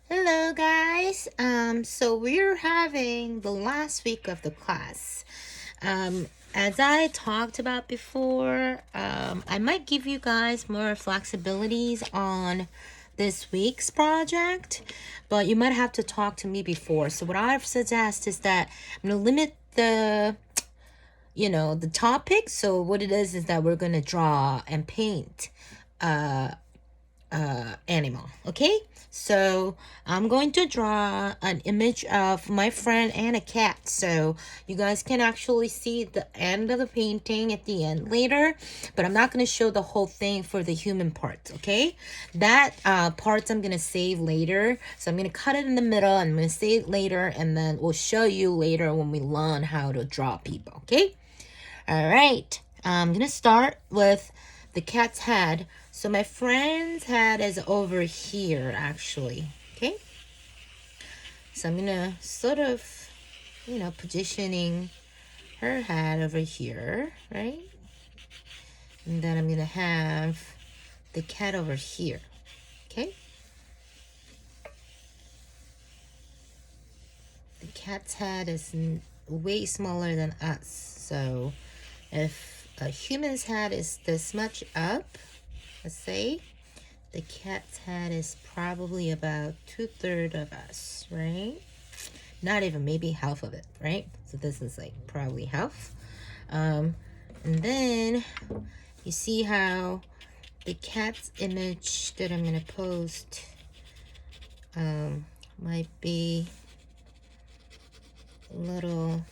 Hello guys. So we're having the last week of the class. As I talked about before, I might give you guys more flexibilities on this week's project, but you might have to talk to me before. So what I suggest is that I'm gonna limit the topic. So what it is that we're gonna draw and paint animal. Okay, so I'm going to draw an image of my friend and a cat, so you guys can actually see the end of the painting at the end later, but I'm not going to show the whole thing for the human part. Okay, that parts I'm going to save later, so I'm going to cut it in the middle and I'm going to save it later, and then we'll show you later when we learn how to draw people. Okay, all right, I'm gonna start with the cat's head. So my friend's head is over here, actually. Okay, so I'm gonna sort of, positioning her head over here, right? And then I'm gonna have the cat over here. Okay, the cat's head is way smaller than us, so if a human's head is this much up, let's say, the cat's head is probably about 2/3 of us, right? Not even, maybe half of it, right? So this is like probably half. And then you see how the cat's image that I'm gonna post might be a little.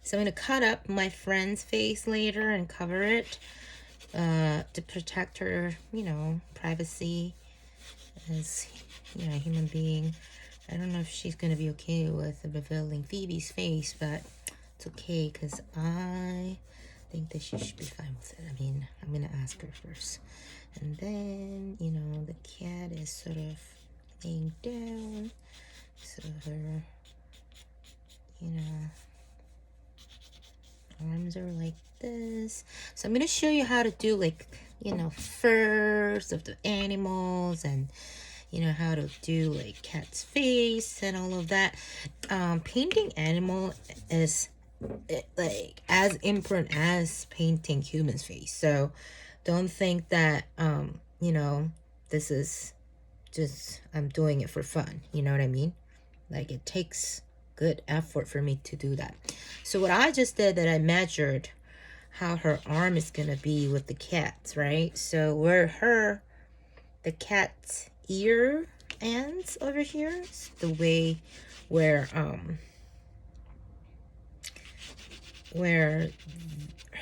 So I'm gonna cut up my friend's face later and cover it to protect her, privacy as a human being. I don't know if she's gonna be okay with revealing Phoebe's face, but it's okay because I think that she should be fine with it. I mean, I'm gonna ask her first. And then, the cat is sort of laying down. So her, arms are like this. So I'm gonna show you how to do like, furs of the animals and how to do like cat's face and all of that. Painting animal is like as important as painting human's face, so don't think that this is just I'm doing it for fun. You know what I mean? Like, it takes good effort for me to do that. So what I just did, that I measured how her arm is gonna be with the cat's, right? So where the cat's ear ends over here, the way where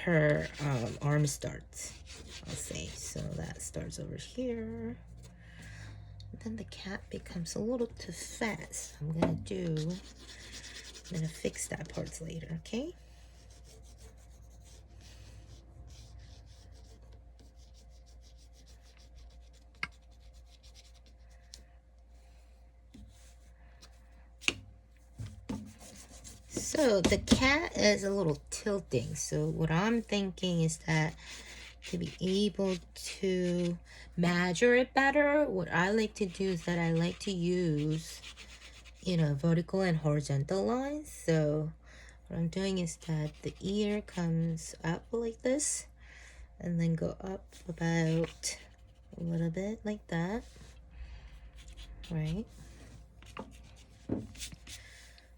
her arm starts, I'll say. So that starts over here. Then the cat becomes a little too fast. I'm gonna fix that part later, okay? So the cat is a little tilting. So what I'm thinking is that to be able to measure it better, what I like to do is that I like to use, vertical and horizontal lines. So what I'm doing is that the ear comes up like this and then go up about a little bit like that, right?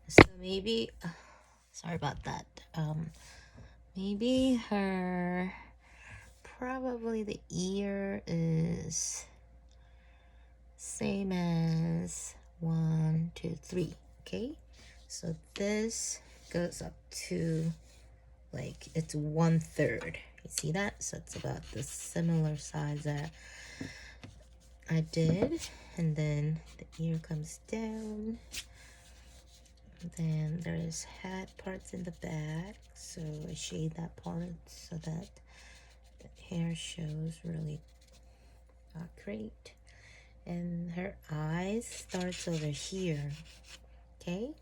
So maybe, sorry about that. Maybe probably the ear is same as 1, 2, 3. Okay, so this goes up to like it's 1/3. You see that? So it's about the similar size that I did, and then the ear comes down. Then there's head parts in the back, so I shade that part so that the hair shows really great. And her eyes starts over here, okay?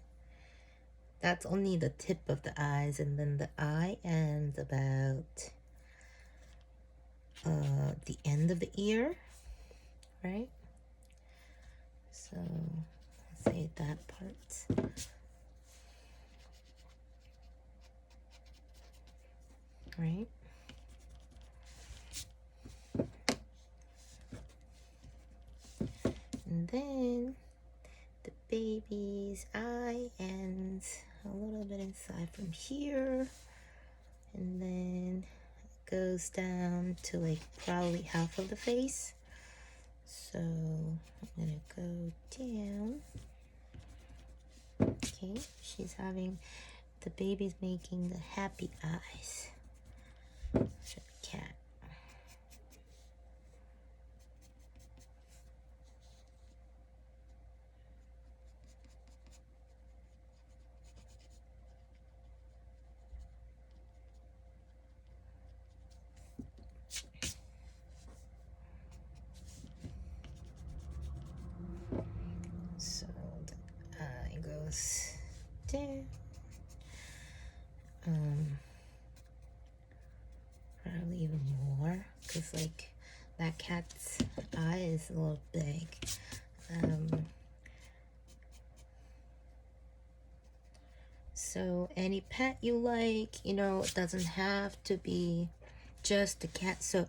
That's only the tip of the eyes, and then the eye ends about the end of the ear, right? So let's say that part. Right? And then the baby's eye ends a little bit inside from here. And then it goes down to like probably half of the face. So I'm gonna go down. Okay, she's having, the baby's making the happy eyes for the cat. So the eye goes down. Probably even more, because like that cat's eye is a little big. So any pet you like, you know, it doesn't have to be just a cat. So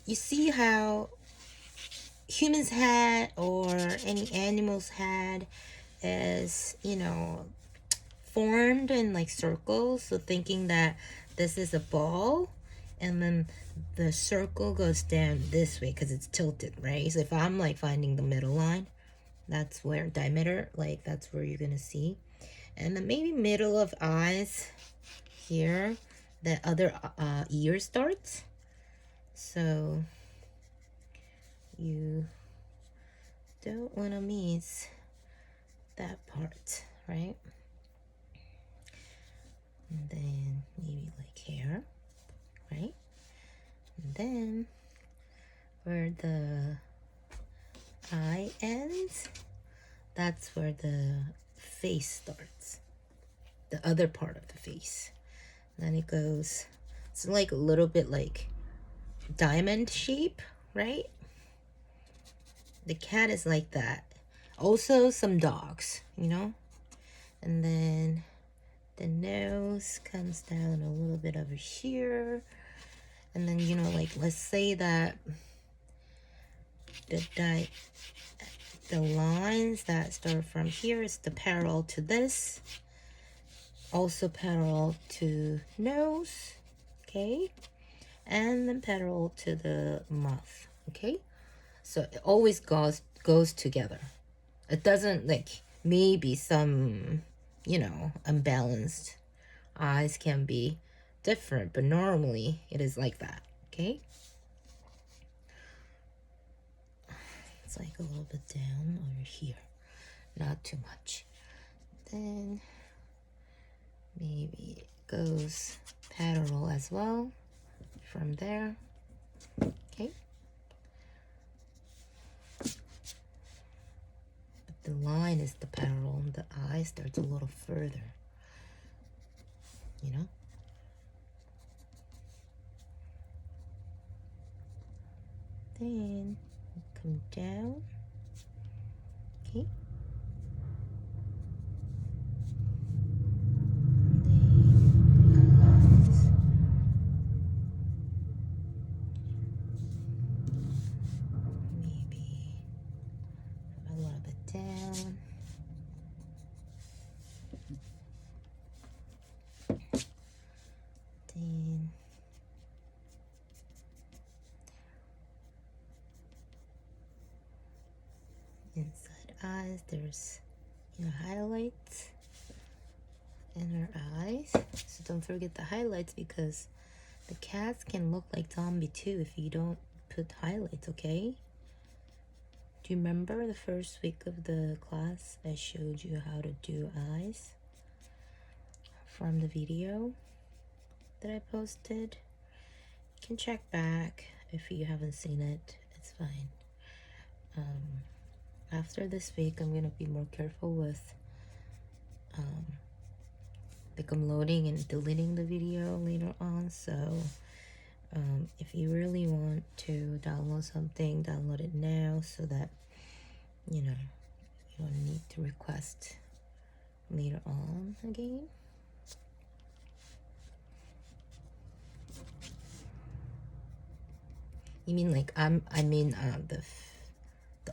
you see how humans had, or any animals had, is, you know, formed in like circles. So thinking that this is a ball, and then the circle goes down this way because it's tilted, right? So if I'm like finding the middle line, that's where diameter, like that's where you're gonna see. And then maybe middle of eyes here, the other ear starts. So you don't want to miss that part, right? And then maybe like here, right? And then where the eye ends, that's where the face starts, the other part of the face. And then it goes, it's like a little bit like diamond shape, right? The cat is like that. Also some dogs, you know? And then the nose comes down a little bit over here. And then, you know, like let's say that the lines that start from here is the parallel to this. Also parallel to nose, okay? And then parallel to the mouth, okay? So it always goes together. It doesn't like, maybe some, you know, unbalanced eyes can be different, but normally it is like that, okay? It's like a little bit down over here, not too much. Then maybe it goes parallel as well from there, okay? But the line is the parallel, and the eye starts a little further, you know? Then come down, okay? Maybe a little bit down. Then inside eyes, there's, you know, highlights in her eyes. So don't forget the highlights, because the cats can look like zombie too if you don't put highlights, okay? Do you remember the first week of the class I showed you how to do eyes from the video that I posted? You can check back if you haven't seen it, it's fine. After this week, I'm gonna be more careful with like I'm loading and deleting the video later on. So if you really want to download something, download it now, so that, you know, You don't need to request later on again. You mean like the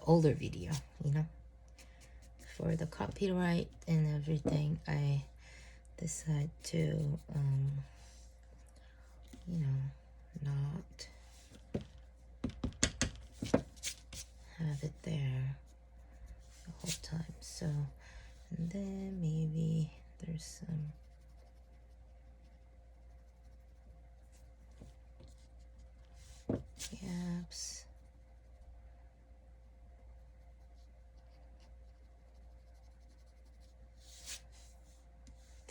older video, you know? For the copyright and everything, I decide to you know, not have it there the whole time. So, and then maybe there's some gaps.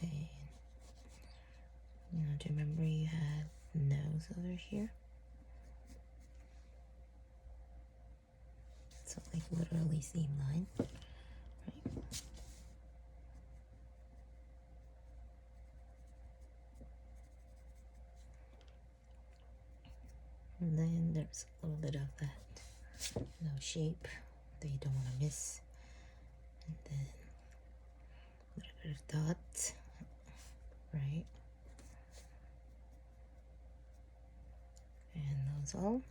Then, you know, do you remember you had nose over here? So like literally same line, right? And then there's a little bit of that nose shape that you don't want to miss. And then a little bit of dots, right? And those all.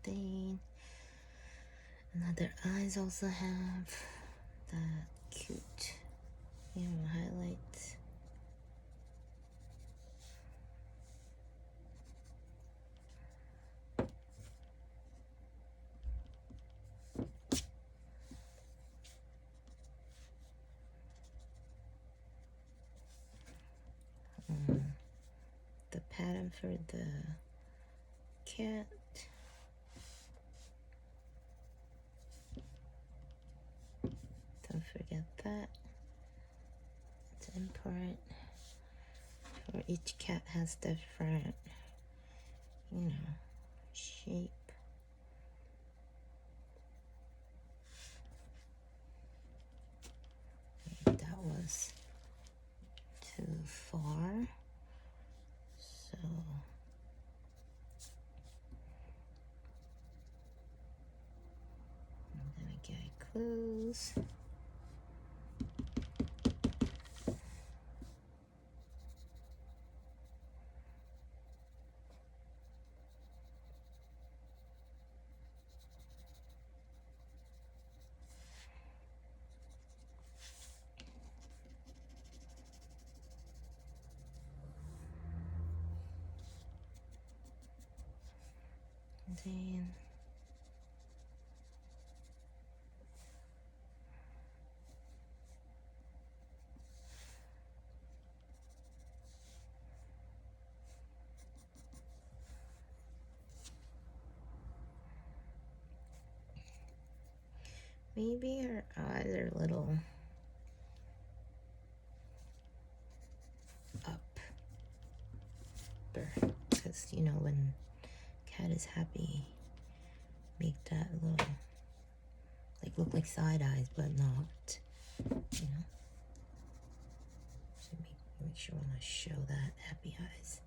Then another eyes also have that cute, you know, highlights. The pattern for the cat. Don't forget that. It's important. For each cat has different, you know, shape. Maybe that was too far. So I'm gonna get close. And then maybe her eyes are a little up, because you know when cat is happy, make that little like look like side eyes, but not, you know. So make sure I want to show that happy eyes.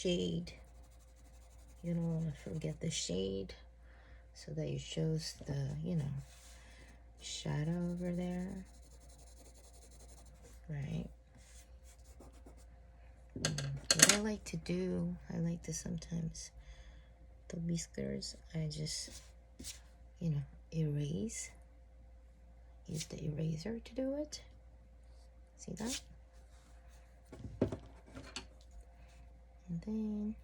shade. You don't want to forget the shade so that it shows the, you know, shadow over there, right? What I like to do, I like to sometimes, the whiskers, I just, you know, erase. Use the eraser to do it. See that? And then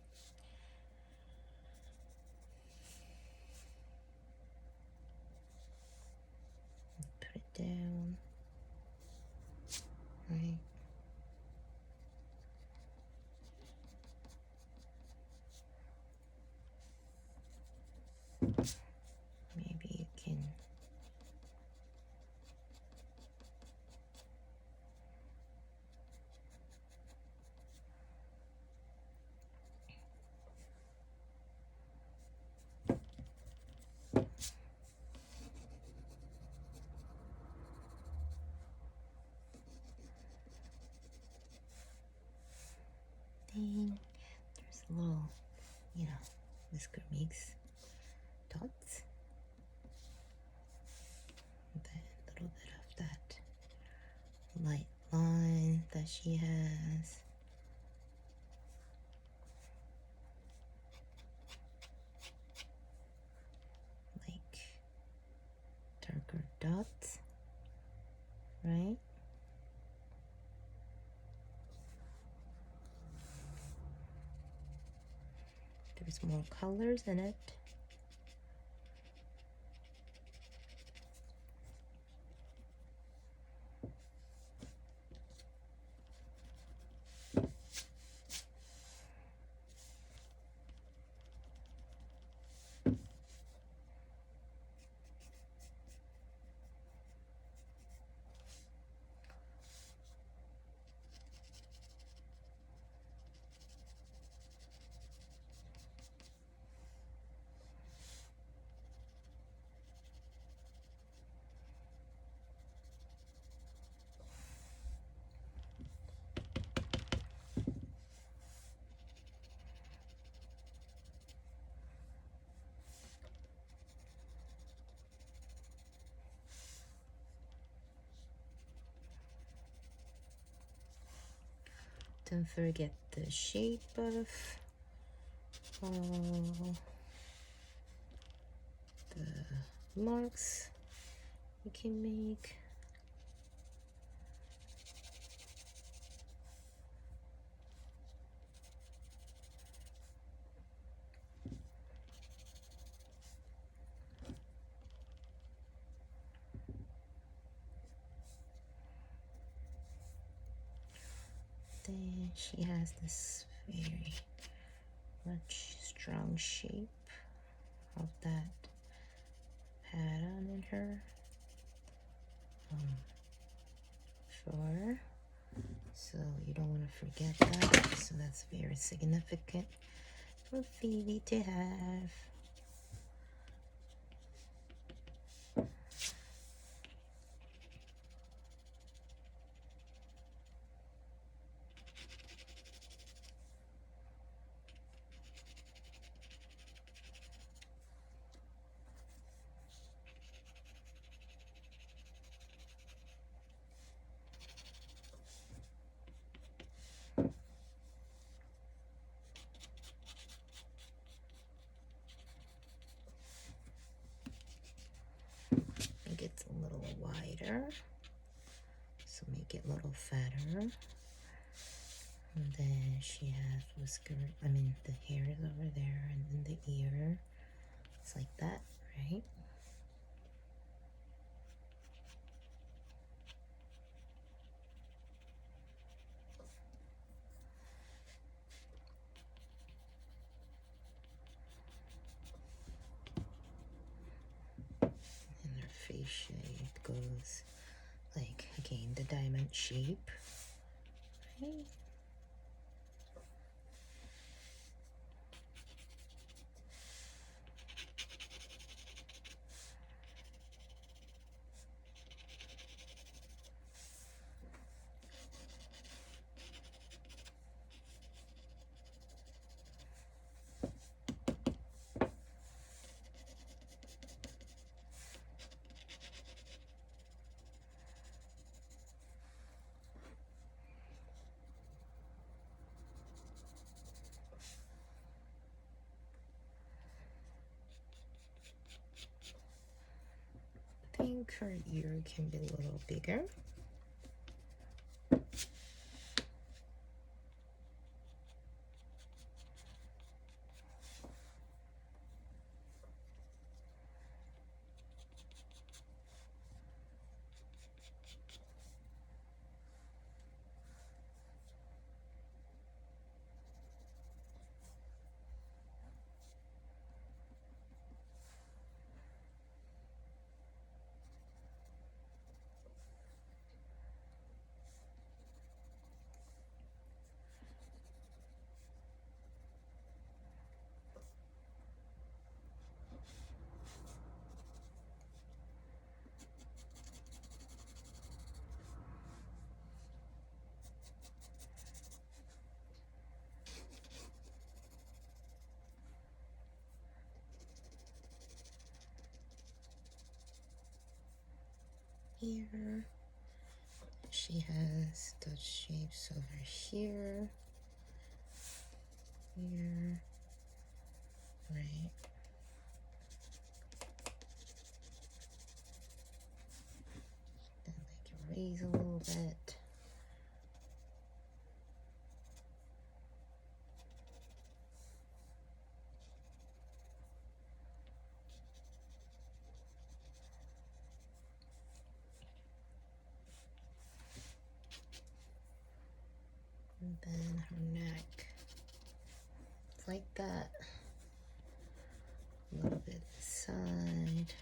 put it down, right? Maybe you can thing. There's a little, you know, whisker makes dots. And then a little bit of that light line that she has. Like darker dots, right? There's more colors in it. Don't forget the shape of the marks you can make. Then she has this very much strong shape of that pattern in her fur. So you don't want to forget that. So that's very significant for Phoebe to have. It gets a little wider, so make it a little fatter. And then she has whisker, I mean the hair is over there, and then the ear. It's like that, right? And her face shape goes like, again, the diamond shape, right? think her ear can be a little bigger. Here she has the shapes over here, right? Then I can raise a little bit. And then her neck, like that. A little bit side.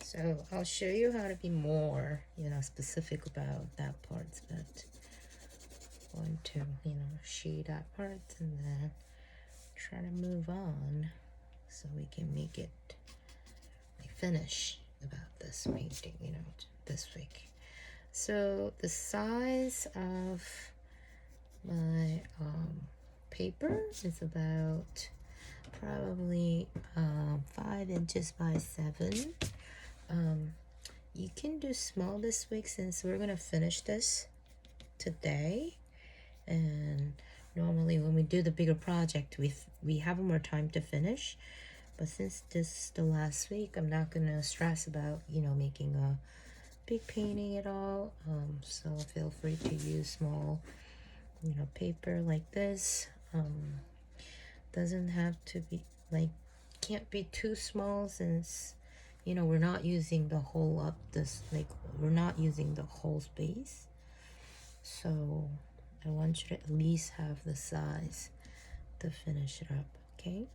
So I'll show you how to be more, specific about that part. But I want to, shade that part and then try to move on so we can make it a finish about this painting, this week. So the size of my paper is about probably 5 inches by 7. You can do small this week since we're gonna finish this today, and normally when we do the bigger project we have more time to finish, but since this is the last week, I'm not gonna stress about making a big painting at all. So feel free to use small paper like this. Doesn't have to be like can't be too small since, you know, we're not using the whole up this, like, we're not using the whole space. So I want you to at least have the size to finish it up, okay?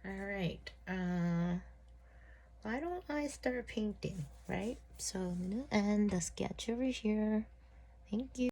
All right. Why don't I start painting, right? So I'm gonna end the sketch over here. Thank you.